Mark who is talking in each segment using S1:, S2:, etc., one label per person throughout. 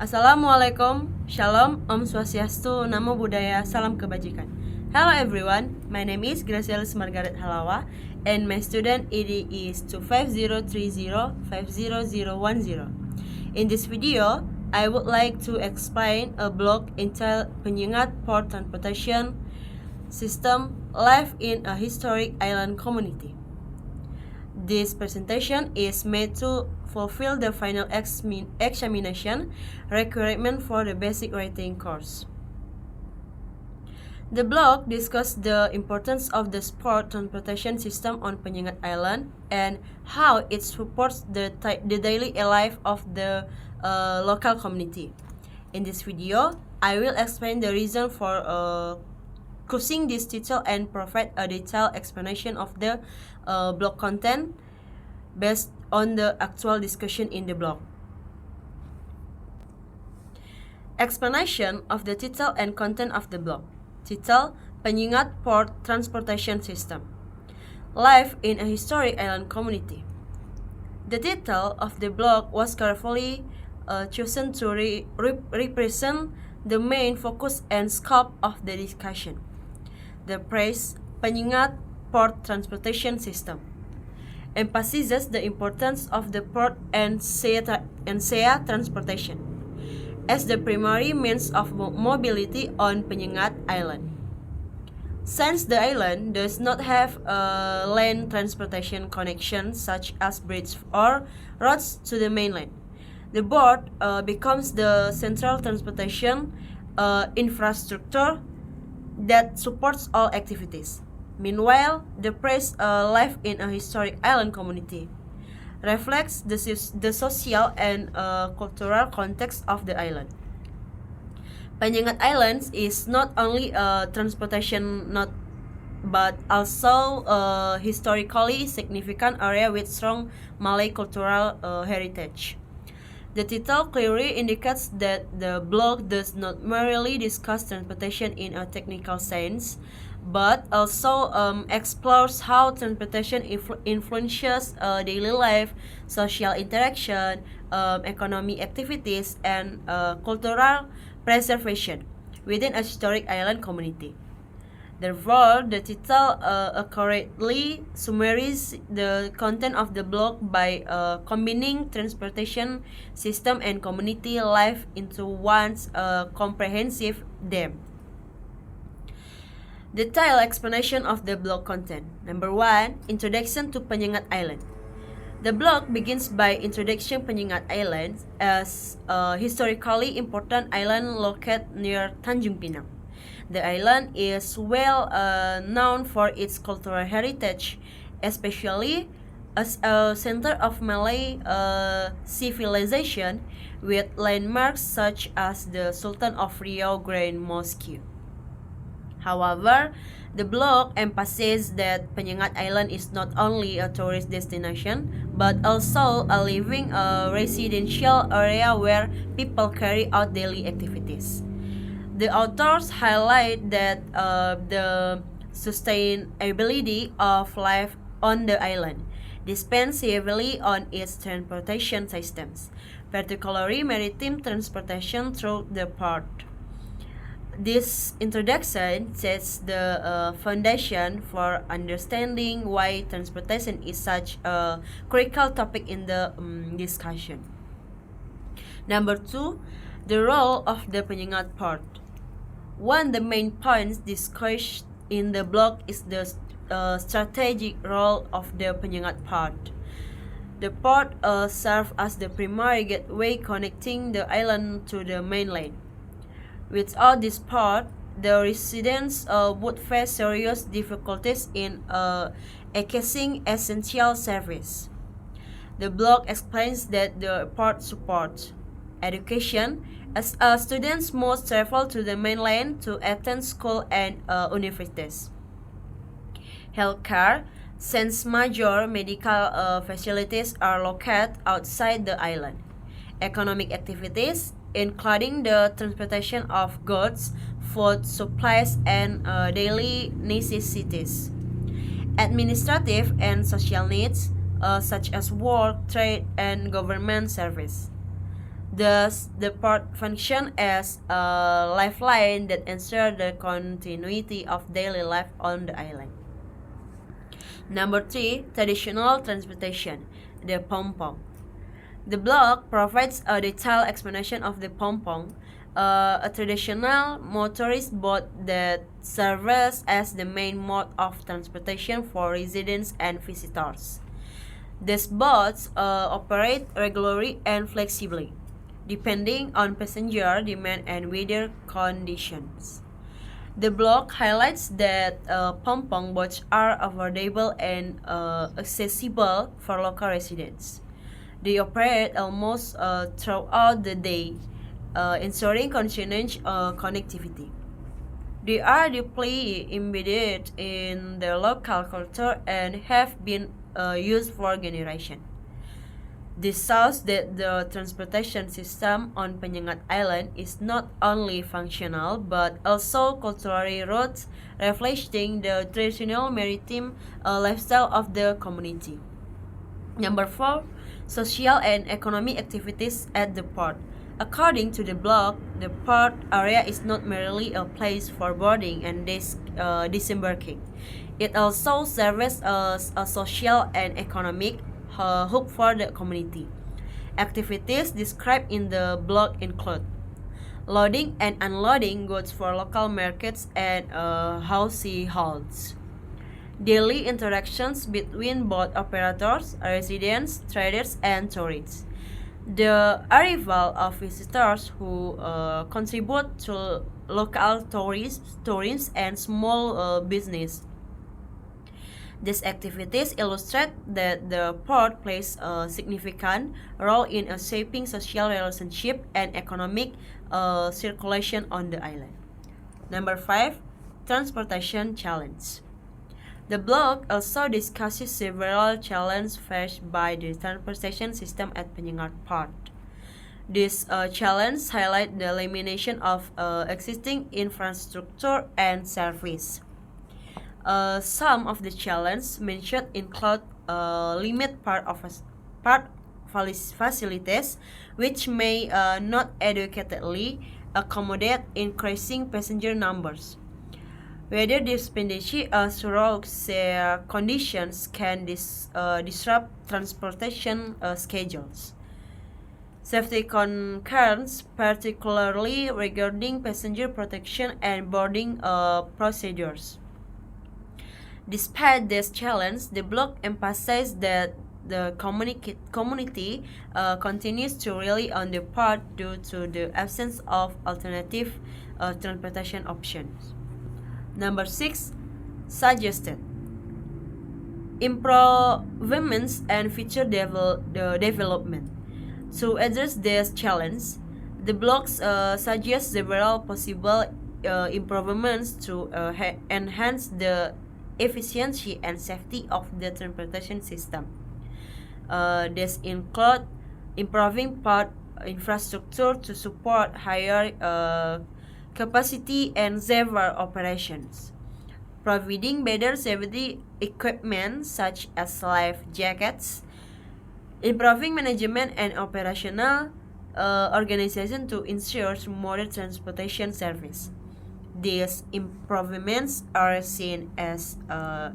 S1: Assalamualaikum, Shalom, Om Swastiastu, Namo Buddhaya, Salam Kebajikan. Hello everyone, my name is Gracialis Margaret Halawa and my student ID is 250305010. In this video, I would like to explain a blog entitled Penyengat Port Transportation System Life in a Historic Island Community. This presentation is made to fulfill the final examination requirement for the basic writing course. The blog discussed the importance of the port transportation system on Penyengat Island and how it supports the daily life of the local community. In this video, I will explain the reason for choosing this title and provide a detailed explanation of the blog content based on the actual discussion in the blog. Explanation of the title and content of the blog. Title: Penyengat Port Transportation System Life in a Historic Island Community. The title of the blog was carefully chosen to represent the main focus and scope of the discussion. The phrase Penyengat Port Transportation System emphasizes the importance of the port and sea transportation as the primary means of mobility on Penyengat Island. Since the island does not have a land transportation connection such as bridges or roads to the mainland, the boat becomes the central transportation infrastructure that supports all activities. Meanwhile, the phrase life in a historic island community reflects the social and cultural context of the island. Penyengat Islands is not only a transportation node but also a historically significant area with strong Malay cultural heritage. The title clearly indicates that the blog does not merely discuss transportation in a technical sense, but also explores how transportation influences daily life, social interaction, economic activities, and cultural preservation within a historic island community. Therefore, the title accurately summarizes the content of the blog by combining transportation system and community life into one comprehensive theme. Detailed explanation of the blog content. Number 1. Introduction to Penyengat Island. The blog begins by introducing Penyengat Island as a historically important island located near Tanjung Pinang. The island is well known for its cultural heritage, especially as a center of Malay civilization with landmarks such as the Sultan of Riau Grand Mosque. However, the blog emphasizes that Penyengat Island is not only a tourist destination, but also a living residential area where people carry out daily activities. The authors highlight that the sustainability of life on the island depends heavily on its transportation systems, particularly maritime transportation through the port. This introduction sets the foundation for understanding why transportation is such a critical topic in the discussion. Number 2, the role of the Penyengat port. One of the main points discussed in the blog is the strategic role of the Penyengat port. The port serves as the primary gateway connecting the island to the mainland. Without this port, the residents would face serious difficulties in accessing essential service. The blog explains that the port supports education, as students must travel to the mainland to attend school and universities. Healthcare, since major medical facilities are located outside the island. Economic activities, including the transportation of goods, food, supplies, and daily necessities. Administrative and social needs, such as work, trade, and government service. Thus, the port functions as a lifeline that ensures the continuity of daily life on the island. Number 3, traditional transportation, the pompong. The blog provides a detailed explanation of the pompong, a traditional motorist boat that serves as the main mode of transportation for residents and visitors. These boats operate regularly and flexibly, depending on passenger demand and weather conditions. The blog highlights that pompong boats are affordable and accessible for local residents. They operate almost throughout the day, ensuring continuous connectivity. They are deeply embedded in the local culture and have been used for generations. This shows that the transportation system on Penyengat Island is not only functional but also culturally rooted, reflecting the traditional maritime lifestyle of the community. Number 4, social and economic activities at the port. According to the blog, the port area is not merely a place for boarding and disembarking. It also serves as a social and economic hub for the community. Activities described in the blog include loading and unloading goods for local markets and households, daily interactions between boat operators, residents, traders, and tourists, the arrival of visitors who contribute to local tourism and small business. These activities illustrate that the port plays a significant role in shaping social relationship and economic circulation on the island. Number 5, transportation challenge. The blog also discusses several challenges faced by the transportation system at Penyengat Port. These challenges highlight the limitation of existing infrastructure and service. Some of the challenges mentioned include limited part facilities, which may not adequately accommodate increasing passenger numbers. Weather dependency throughout conditions can disrupt transportation schedules. Safety concerns, particularly regarding passenger protection and boarding procedures. Despite this challenge, the blog emphasized that the community continues to rely on the port due to the absence of alternative transportation options. Number 6, suggested improvements and future development. To address this challenge, the blog suggests several possible improvements to enhance the efficiency and safety of the transportation system. This include improving port infrastructure to support higher capacity and safer operations, providing better safety equipment such as life jackets, improving management and operational organization to ensure smoother transportation service. These improvements are seen as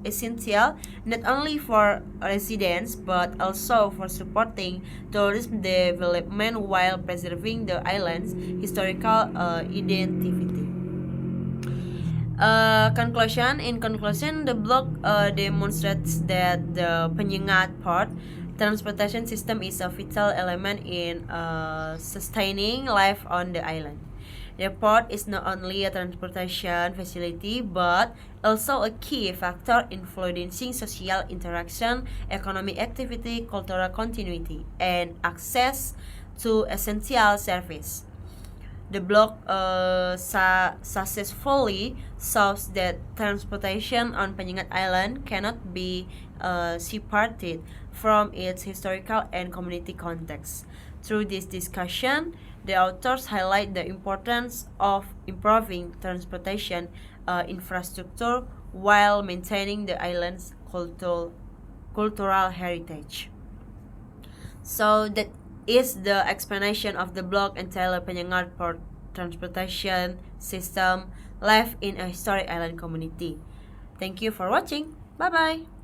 S1: essential not only for residents but also for supporting tourism development while preserving the island's historical identity. In conclusion, the blog demonstrates that the Penyengat Port transportation system is a vital element in sustaining life on the island. The port is not only a transportation facility but also a key factor influencing social interaction, economic activity, cultural continuity, and access to essential service. The blog successfully shows that transportation on Penyengat Island cannot be separated from its historical and community context. Through this discussion, the authors highlight the importance of improving transportation infrastructure while maintaining the island's cultural heritage. So that is the explanation of the block and Taylor Penyengat Port Transportation System live in a historic island community. Thank you for watching. Bye bye.